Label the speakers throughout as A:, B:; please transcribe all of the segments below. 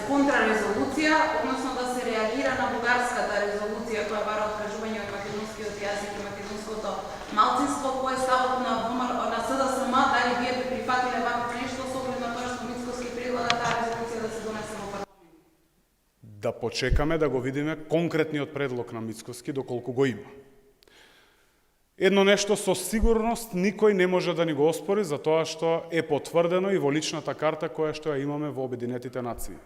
A: контрарезолуција, односно да се реагира на бугарската резолуција која бара откажување од македонскиот јазик и македонското малцинство, кој е ставот на СДСМ, дали вие би прифатиле вакво нешто со оглед на тоа што Мицкоски предлага таа резолуција да се донесе во парламент?
B: Да почекаме да го видиме конкретниот предлог на Мицкоски доколку го има. Едно нешто со сигурност никој не може да ни го оспори за тоа што е потврдено и во личната карта која што ја имаме во Обединетите нации.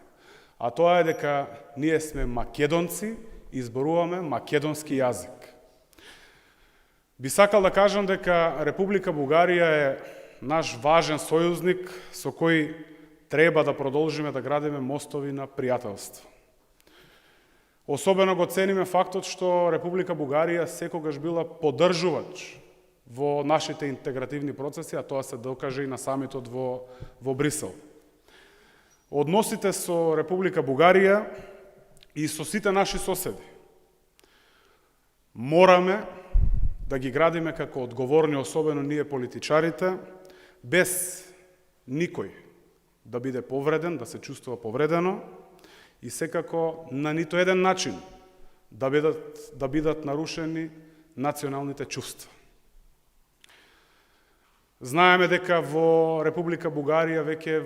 B: А тоа е дека ние сме македонци и зборуваме македонски јазик. Би сакал да кажам дека Република Бугарија е наш важен сојузник со кој треба да продолжиме да градиме мостови на пријателство. Особено го цениме фактот што Република Бугарија секогаш била поддржувач во нашите интегративни процеси, а тоа се докаже и на самитот во Брисел. Односите со Република Бугарија и со сите наши соседи мораме да ги градиме како одговорни, особено ние политичарите, без никој да биде повреден, да се чувствува повредено, и секако на нито еден начин да бидат нарушени националните чувства. Знаеме дека во Република Бугарија веќе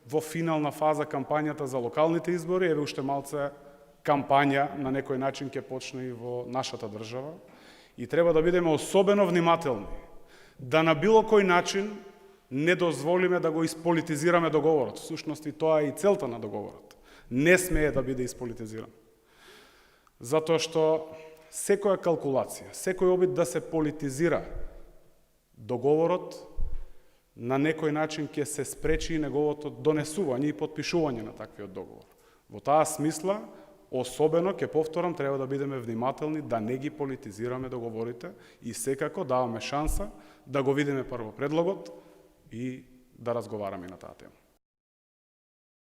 B: во финална фаза кампањата за локалните избори, еве уште малце кампања на некој начин ќе почне и во нашата држава, и треба да бидеме особено внимателни да на било кој начин не дозволиме да го исполитизираме договорот. Всушност и тоа е и целта на договорот. Не смее да биде исполитизиран. Затоа што секоја калкулација, секој обид да се политизира договорот, на некој начин ќе се спречи неговото донесување и подпишување на таквиот договор. Во таа смисла, особено, ќе повторам, треба да бидеме внимателни да не ги политизираме договорите и секако даваме шанса да го видиме прво предлогот и да разговараме на таа тема.